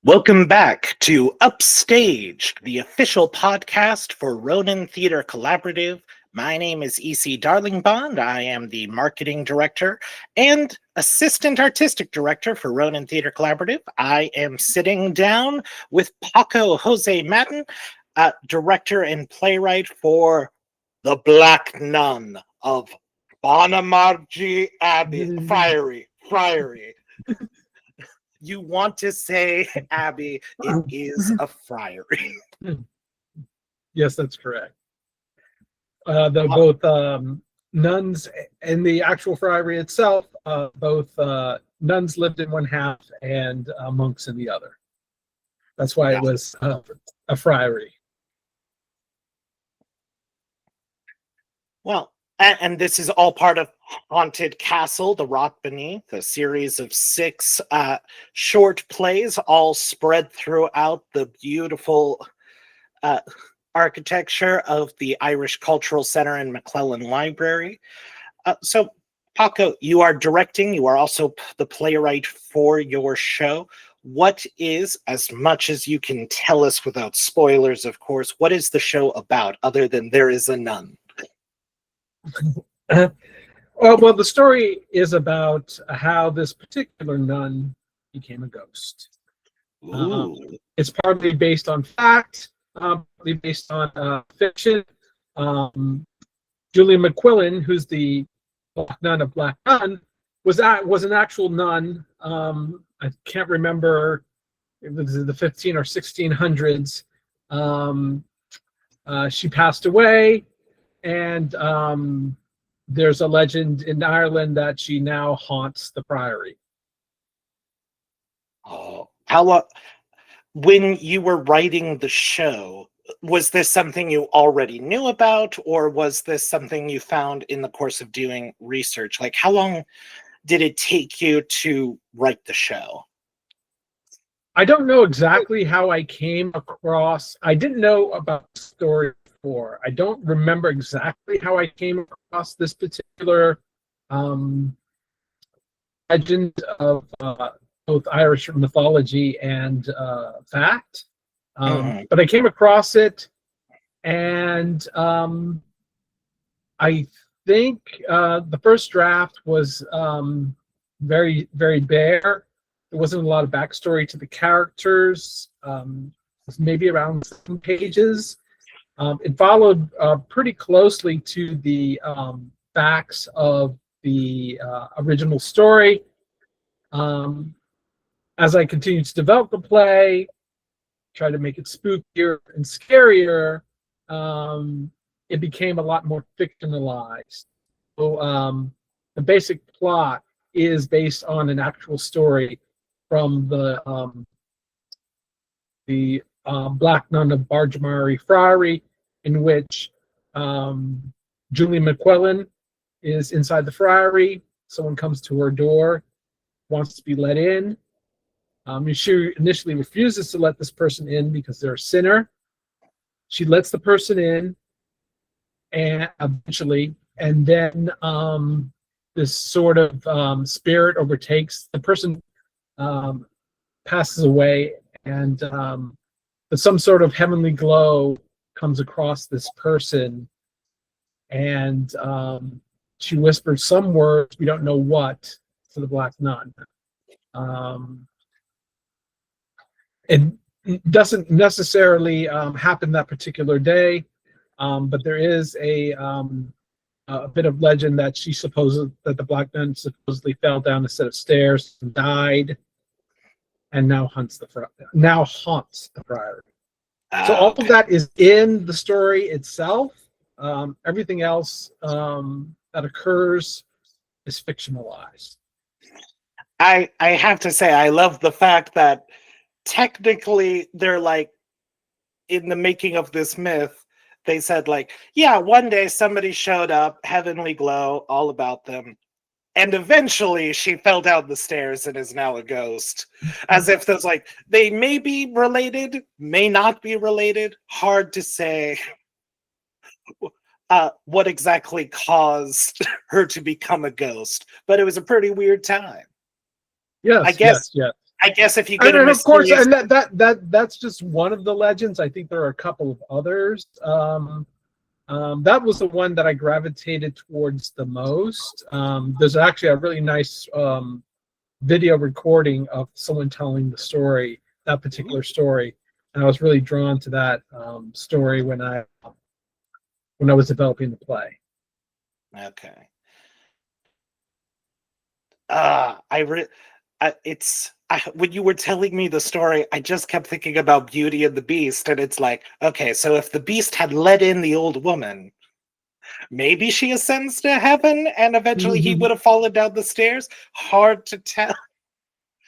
Welcome back to Upstaged, the official podcast for Ronin Theatre Collaborative. My name is E.C. Darlingbond. I am the marketing director and assistant artistic director for Ronin Theatre Collaborative. I am sitting down with Paco Jose Madden, director and playwright for The Black Nun of Bonamargy Friary. You want to say, Abby, it is a friary. Yes, that's correct. Both nuns in the actual friary itself, both nuns lived in one half and monks in the other. That's why it was a friary. Well, and this is all part of Haunted Castle, The Rot Beneath, a series of 6 short plays, all spread throughout the beautiful architecture of the Irish Cultural Center and McClellan Library. So, Paco, you are directing. You are also the playwright for your show. What is, as much as you can tell us without spoilers, of course, what is the show about other than there is a nun? Well, the story is about how this particular nun became a ghost. It's partly based on fact, partly based on fiction. Julia McQuillan, who's the Black Nun of Black Nun, was an actual nun. I can't remember if it was the 15 or 1600s. She passed away. And there's a legend in Ireland that she now haunts the priory. Oh, how long? When you were writing the show, was this something you already knew about, or was this something you found in the course of doing research? Like, how long did it take you to write the show? I don't know exactly how I came across. I didn't know about the story. I don't remember exactly how I came across this particular legend of both Irish mythology and fact, but I came across it, and I think the first draft was very, very bare. There wasn't a lot of backstory to the characters. It was maybe around 7 pages. It followed pretty closely to the facts of the original story. As I continued to develop the play, try to make it spookier and scarier, it became a lot more fictionalized. So the basic plot is based on an actual story from the Black Nun of Bonamargy Friary, in which Julia McQuillan is inside the friary. Someone comes to her door, wants to be let in. She initially refuses to let this person in because they're a sinner. She lets the person in, and eventually, and then this sort of spirit overtakes the person, passes away, and but some sort of heavenly glow comes across this person, and she whispers some words, we don't know what, to the Black Nun. It doesn't necessarily happen that particular day, but there is a bit of legend that that the Black Nun supposedly fell down a set of stairs and died, and now haunts the friary. So all of that is in the story itself. Everything else that occurs is fictionalized. I have to say, I love the fact that technically they're like, in the making of this myth, they said like, yeah, one day somebody showed up, heavenly glow, all about them. And eventually she fell down the stairs and is now a ghost. As if there's like, they may be related, may not be related. Hard to say what exactly caused her to become a ghost. But it was a pretty weird time. Yes, I guess, yes. I guess if you go to And of course, mysterious, and that's just one of the legends. I think there are a couple of others. That was the one that I gravitated towards the most. There's actually a really nice video recording of someone telling the story, that particular story, and I was really drawn to that story when I was developing the play. okay. When you were telling me the story, I just kept thinking about Beauty and the Beast, and it's like, okay, so if the Beast had let in the old woman, maybe she ascends to heaven, and eventually he would have fallen down the stairs. Hard to tell,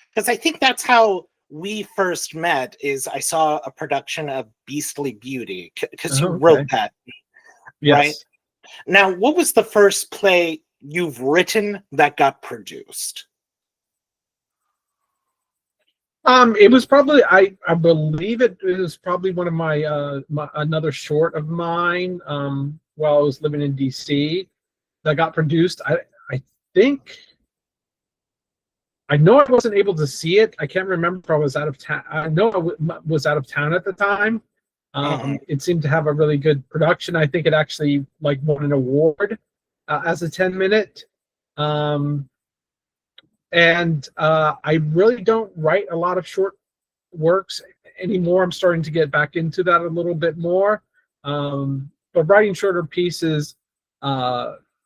because I think that's how we first met. Is I saw a production of Beastly Beauty, because you wrote that, Yes. right? Now, what was the first play you've written that got produced? It was probably I believe it was probably one of my, another short of mine while I was living in DC that got produced. I think I know I wasn't able to see it. I can't remember if I was out of town. I know I was out of town at the time. It seemed to have a really good production. I think it actually like won an award as a 10-minute. And I really don't write a lot of short works anymore. I'm starting to get back into that a little bit more. But writing shorter pieces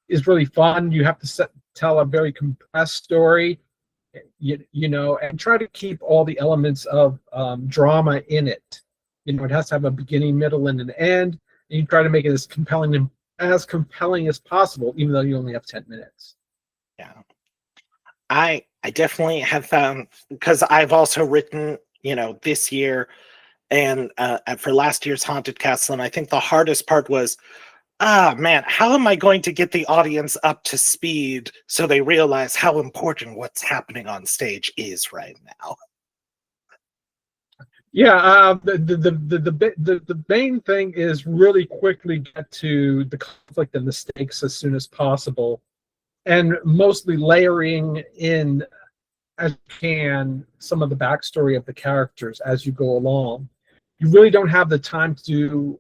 is really fun. You have to tell a very compressed story, you know, and try to keep all the elements of drama in it. You know, it has to have a beginning, middle, and an end. And you try to make it as compelling as possible, even though you only have 10 minutes. Yeah. I definitely have found, because I've also written, you know, this year and for last year's Haunted Castle, and I think the hardest part was, man, how am I going to get the audience up to speed so they realize how important what's happening on stage is right now? Yeah, the main thing is really quickly get to the conflict and the stakes as soon as possible, and mostly layering in as you can some of the backstory of the characters as you go along. You really don't have the time to do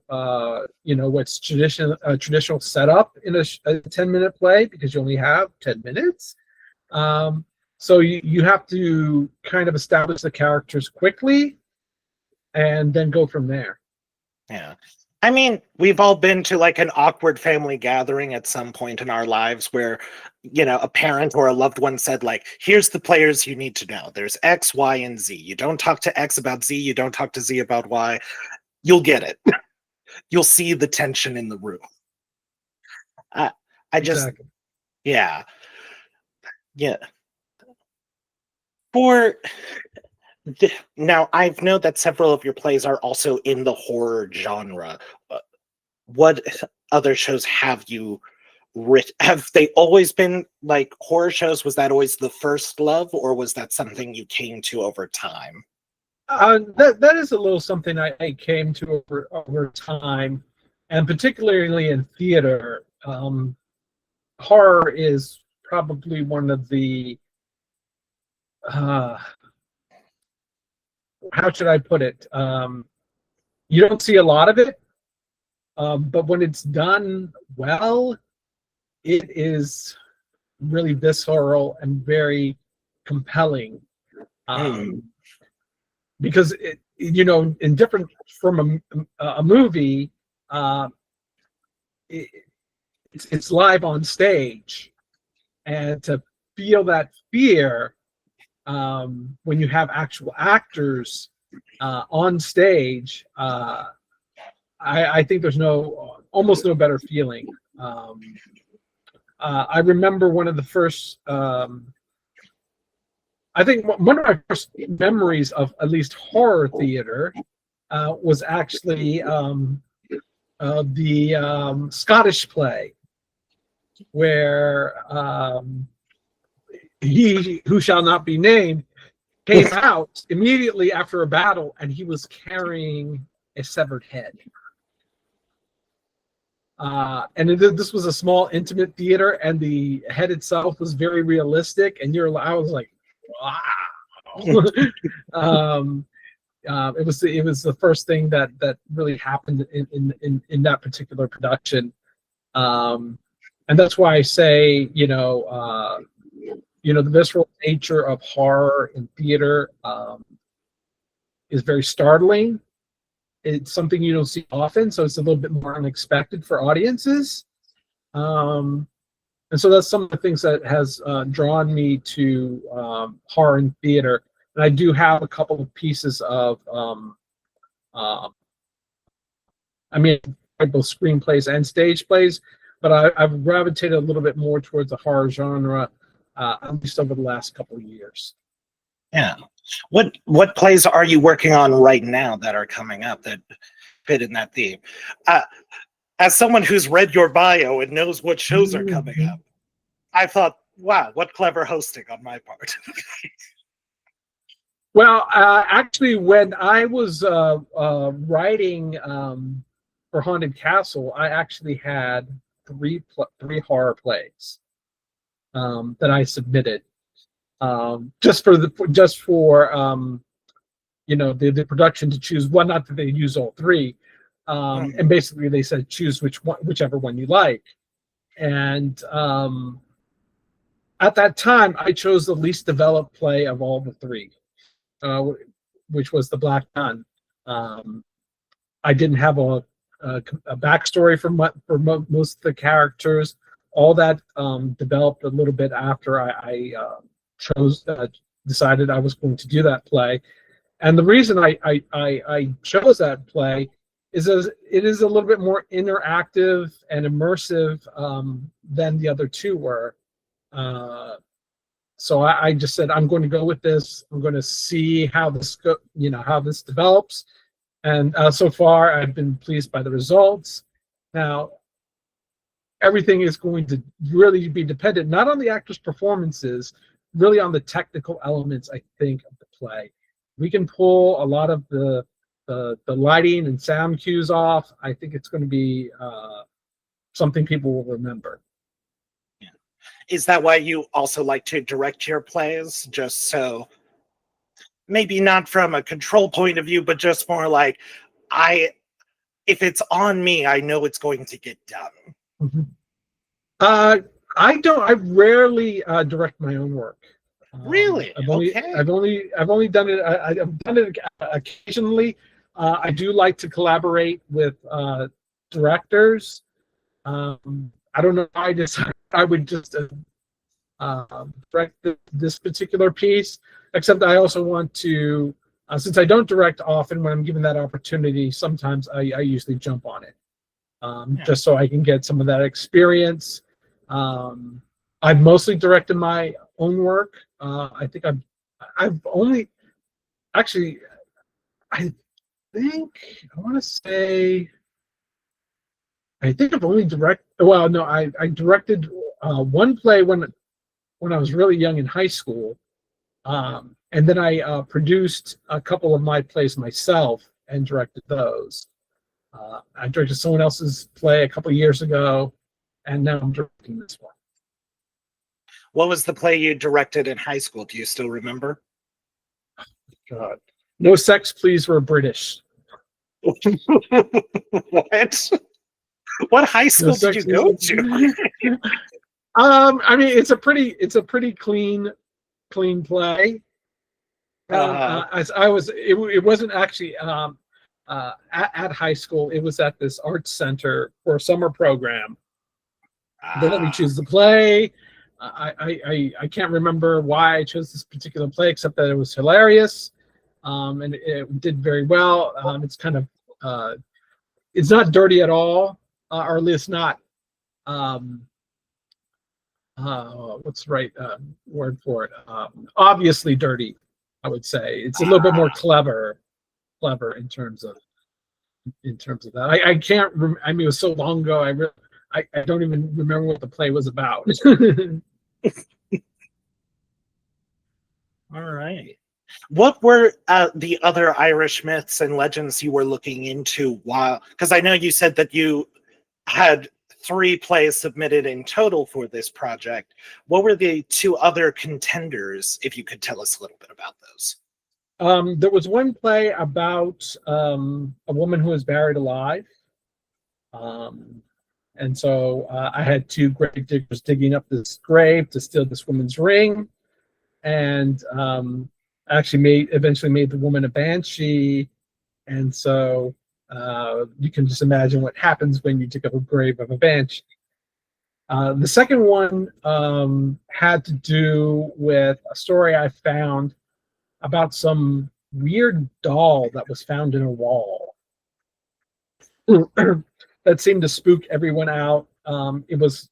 you know, what's traditional setup in a 10-minute play, because you only have 10 minutes. So you have to kind of establish the characters quickly and then go from there. Yeah. I mean, we've all been to like an awkward family gathering at some point in our lives where, you know, a parent or a loved one said, like, here's the players you need to know. There's X, Y, and Z. You don't talk to X about Z. You don't talk to Z about Y. You'll get it. You'll see the tension in the room. Exactly. Yeah. For now, I've known that several of your plays are also in the horror genre. What other shows have you written? Have they always been like horror shows? Was that always the first love, or was that something you came to over time? That is a little something I came to over time, and particularly in theater. Horror is probably one of the how should I put it? You don't see a lot of it, but when it's done well, it is really visceral and very compelling. Because it, you know, in different from a movie, it's live on stage, and to feel that fear when you have actual actors on stage, I think there's almost no better feeling. I remember one of the first, I think one of my first memories of at least horror theater was actually the Scottish play, where he who shall not be named came out immediately after a battle, and he was carrying a severed head. And this was a small, intimate theater, and the head itself was very realistic. And I was like, It was the first thing that really happened in that particular production, and that's why I say, the visceral nature of horror in theater is very startling. It's something you don't see often, so it's a little bit more unexpected for audiences. And so that's some of the things that has drawn me to horror in theater. And I do have a couple of pieces of, both screenplays and stage plays, but I've gravitated a little bit more towards the horror genre, at least over the last couple of years. Yeah. What plays are you working on right now that are coming up that fit in that theme? As someone who's read your bio and knows what shows are coming up, I thought, wow, what clever hosting on my part. Well, actually, when I was writing for Haunted Castle, I actually had three horror plays that I submitted, just for the production to choose one. Not that they use all three, and basically they said choose whichever one you like. And at that time, I chose the least developed play of all the three, which was the Black Nun. I didn't have a backstory for most of the characters. All that developed a little bit after I decided I was going to do that play. And the reason I chose that play is it is a little bit more interactive and immersive than the other two were. So I just said, I'm going to go with this. I'm going to see how this develops. And so far, I've been pleased by the results. Now, everything is going to really be dependent not on the actors' performances, really on the technical elements, I think, of the play. We can pull a lot of the lighting and sound cues off. I think it's going to be something people will remember. Yeah. Is that why you also like to direct your plays? Just so, maybe not from a control point of view, but just more like, if it's on me, I know it's going to get done. Mm-hmm. I rarely direct my own work. Really? I've only done it. I've done it occasionally. I do like to collaborate with directors. I don't know why I would just direct this particular piece, except I also want to, since I don't direct often, when I'm given that opportunity, sometimes I usually jump on it, just so I can get some of that experience. I've mostly directed my own work. I think I've only, actually, I want to say, I think I've only directed, well, no, I directed one play when I was really young in high school. And then I produced a couple of my plays myself and directed those. I directed someone else's play a couple of years ago, and now I'm directing this one. What was the play you directed in high school? Do you still remember? God. No Sex, Please, We're British. What? What high school did you go to? It's a pretty clean play. It wasn't actually at high school. It was at this arts center for a summer program. They let me choose the play. I can't remember why I chose this particular play, except that it was hilarious, and it did very well. It's kind of it's not dirty at all, or at least not what's the right word for it? Obviously dirty, I would say. It's a little bit more clever in terms of that. I can't. It was so long ago. I don't even remember what the play was about. All right. What were the other Irish myths and legends you were looking into while? Because I know you said that you had 3 plays submitted in total for this project. What were the 2 other contenders, if you could tell us a little bit about those? There was one play about a woman who was buried alive. And so I had 2 grave diggers digging up this grave to steal this woman's ring, and actually eventually made the woman a banshee. And so you can just imagine what happens when you dig up a grave of a banshee. The second one had to do with a story I found about some weird doll that was found in a wall that seemed to spook everyone out. It was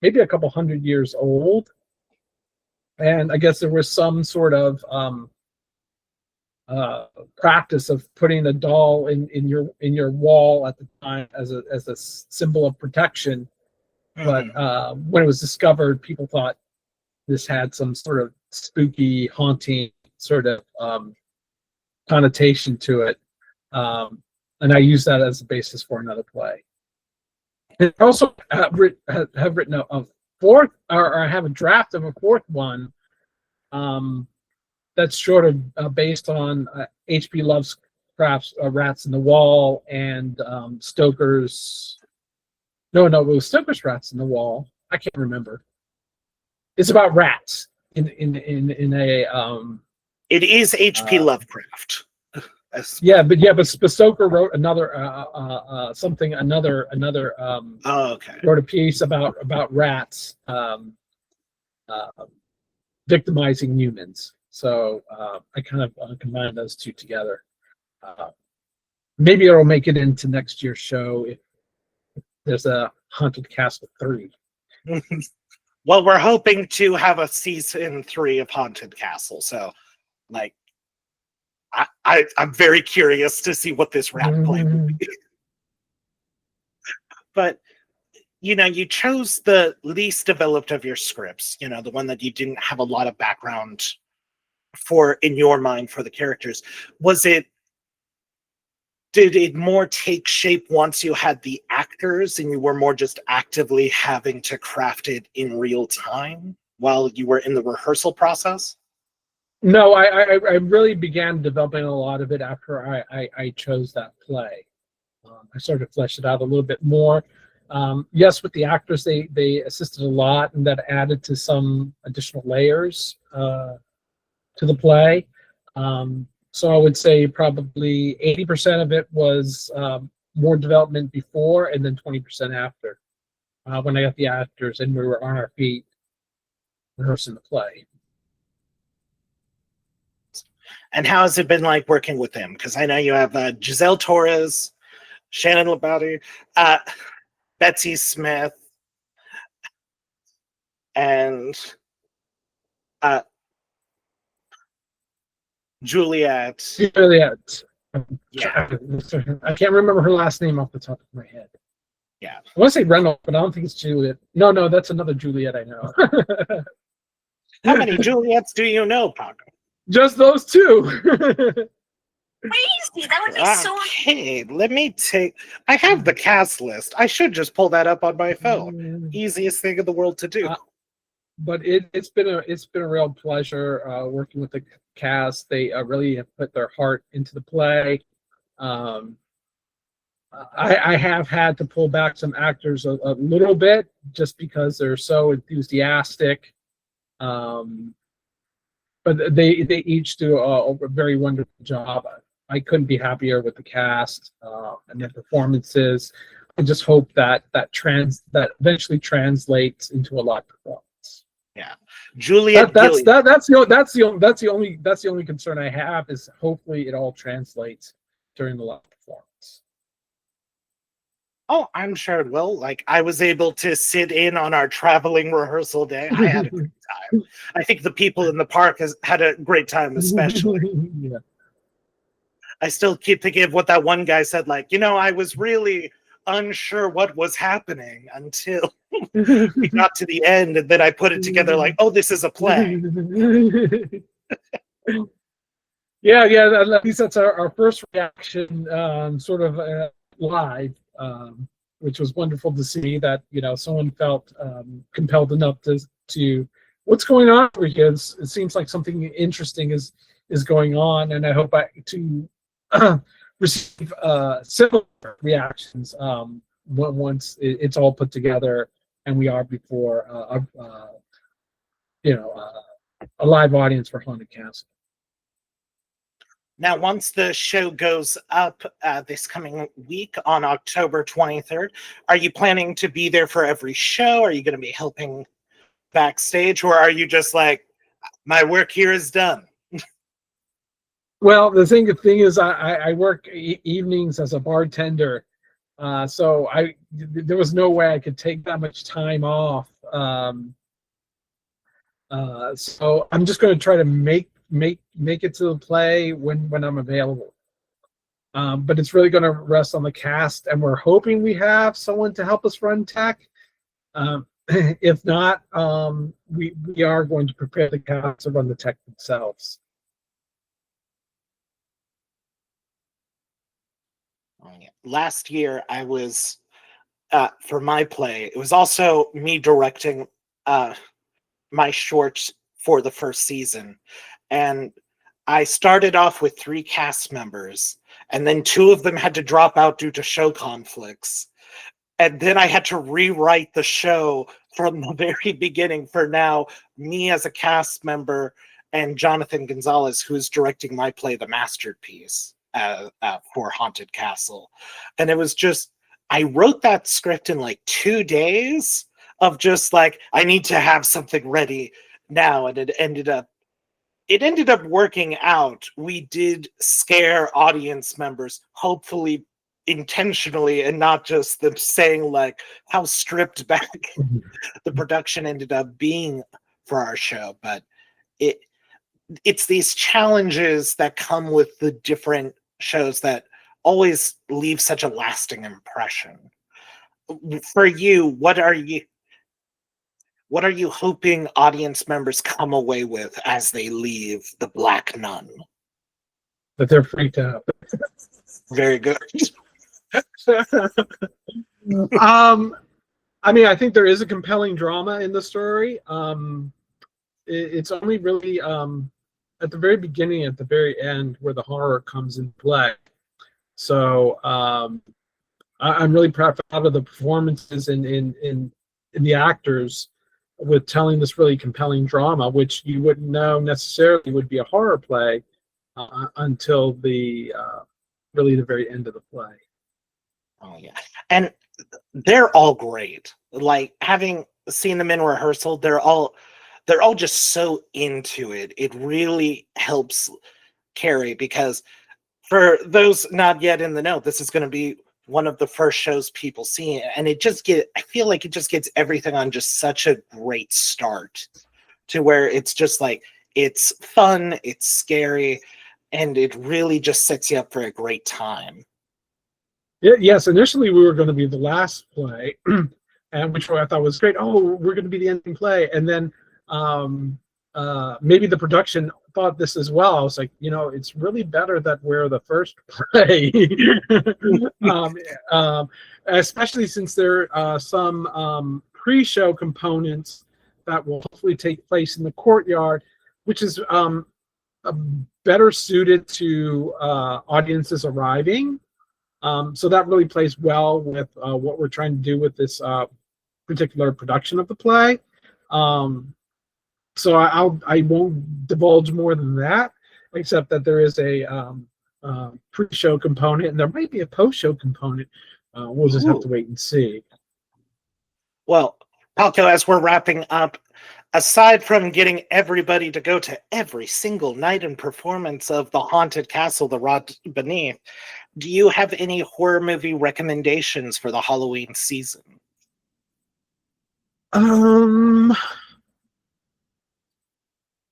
maybe a couple 100 years old, and I guess there was some sort of practice of putting a doll in your wall at the time as a symbol of protection. But when it was discovered, people thought this had some sort of spooky, haunting sort of connotation to it, and I used that as a basis for another play. And I also have written a fourth, or I have a draft of a fourth one that's sort of based on H.P. Lovecraft's Rats in the Wall and Stoker's. No, it was Stoker's Rats in the Wall. I can't remember. It's about rats in a. It is H.P. Lovecraft. But Stoker wrote another wrote a piece about rats victimizing humans. So I kind of combined those 2 together. Maybe it'll make it into next year's show if there's a Haunted Castle 3. Well, we're hoping to have a season 3 of Haunted Castle, so like I'm very curious to see what this rat play will be. But you chose the least developed of your scripts, the one that you didn't have a lot of background for in your mind for the characters. Did it more take shape once you had the actors and you were more just actively having to craft it in real time while you were in the rehearsal process? No, I really began developing a lot of it after I chose that play. I started to flesh it out a little bit more. Yes, with the actors, they assisted a lot, and that added to some additional layers to the play. So I would say probably 80% of it was more development before, and then 20% after, when I got the actors and we were on our feet rehearsing the play. And how has it been like working with them? Because I know you have Giselle Torres, Shannon Labaudy, Betsy Smith, and Juliet. Yeah. I can't remember her last name off the top of my head. Yeah. I want to say Reynolds, but I don't think it's Juliet. No, that's another Juliet I know. How many Juliets do you know, Paco? Just those 2. Crazy. That would be so. Okay, let me take. I have the cast list. I should just pull that up on my phone. Easiest thing in the world to do. But it's been a real pleasure working with the cast. They really have put their heart into the play. I have had to pull back some actors a little bit just because they're so enthusiastic. But they each do a very wonderful job. I couldn't be happier with the cast and their performances. I just hope that eventually translates into a live performance. Yeah, Juliet. That's the only concern I have, is hopefully it all translates during the live performance. Oh, I'm sure it will. Like, I was able to sit in on our traveling rehearsal day. I had a great time. I think the people in the park had a great time, especially. Yeah. I still keep thinking of what that one guy said, like, I was really unsure what was happening until we got to the end, and then I put it together like, oh, this is a play. Yeah, at least that's our first reaction, sort of live. which was wonderful to see that, someone felt compelled enough to what's going on, because it seems like something interesting is going on, and I hope to receive similar reactions once it's all put together and we are before a live audience for Haunted Castle. Now, once the show goes up this coming week on October 23rd, are you planning to be there for every show? Are you going to be helping backstage, or are you just like, my work here is done? Well, the thing is, I work evenings as a bartender, so there was no way I could take that much time off. So I'm just going to try to make it to the play when I'm available. But it's really going to rest on the cast, and we're hoping we have someone to help us run tech. If not, we are going to prepare the cast to run the tech themselves. Last year, I was for my play. It was also me directing my shorts for the first season, and I started off with 3 cast members, and then 2 of them had to drop out due to show conflicts, and then I had to rewrite the show from the very beginning for now me as a cast member and Jonathan Gonzalez, who is directing my play, The Masterpiece, for Haunted Castle. And it was just, I wrote that script in like 2 days of just like, I need to have something ready now, and it ended up working out. We did scare audience members, hopefully intentionally, and not just them saying like how stripped back the production ended up being for our show. But it's these challenges that come with the different shows that always leave such a lasting impression. For you, what are you hoping audience members come away with as they leave The Black Nun? That they're freaked out. Very good. I mean, I think there is a compelling drama in the story. It's only really at the very beginning, at the very end, where the horror comes into play. So I'm really proud of the performances in the actors with telling this really compelling drama, which you wouldn't know necessarily would be a horror play until the really the very end of the play. Oh yeah, and they're all great. Like, having seen them in rehearsal, they're all just so into it. It really helps carry, because for those not yet in the know, this is going to be one of the first shows people see, and I feel like it just gets everything on just such a great start, to where it's just like, it's fun, it's scary, and it really just sets you up for a great time. Yes, initially we were going to be the last play, and which I thought was great. Oh, we're going to be the ending play, and then maybe the production thought this as well. I was like, it's really better that we're the first play, especially since there are some pre-show components that will hopefully take place in the courtyard, which is better suited to audiences arriving. So that really plays well with what we're trying to do with this particular production of the play. So I won't divulge more than that, except that there is a pre-show component, and there might be a post-show component. We'll just have to wait and see. Well, Paco, as we're wrapping up, aside from getting everybody to go to every single night and performance of The Haunted Castle, The Rot Beneath, do you have any horror movie recommendations for the Halloween season?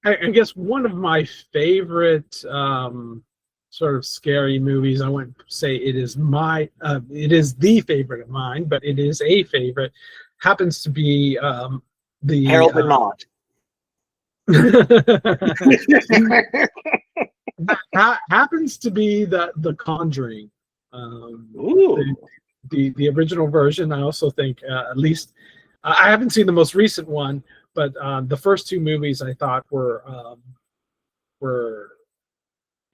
I guess one of my favorite sort of scary movies, I wouldn't say it is the favorite of mine, but it is a favorite, happens to be the Harold and Maude. happens to be the Conjuring. Ooh. the original version. I also think at least I haven't seen the most recent one, but the first two movies I thought were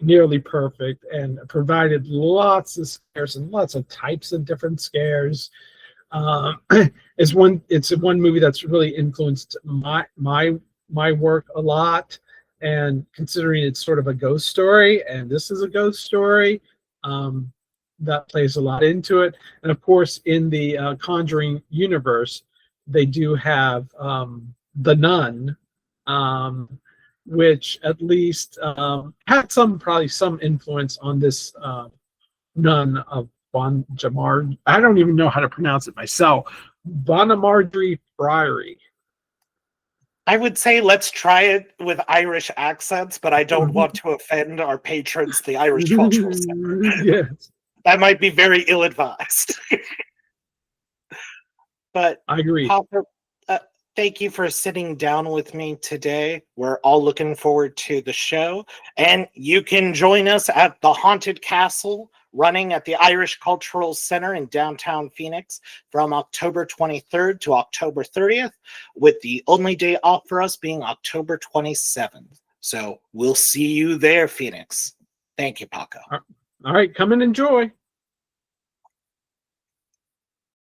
nearly perfect and provided lots of scares and lots of types of different scares. It's one movie that's really influenced my work a lot. And considering it's sort of a ghost story, and this is a ghost story, that plays a lot into it. And of course, in the Conjuring universe, they do have the Nun, which at least had probably some influence on this Nun of Bonamargy. I don't even know how to pronounce it myself. Bonamargy Friary. I would say let's try it with Irish accents, but I don't want to offend our patrons, the Irish Cultural Center. Yes. That might be very ill-advised. But I agree. Paco, thank you for sitting down with me today. We're all looking forward to the show. And you can join us at the Haunted Castle, running at the Irish Cultural Center in downtown Phoenix from October 23rd to October 30th, with the only day off for us being October 27th. So we'll see you there, Phoenix. Thank you, Paco. All right, come and enjoy.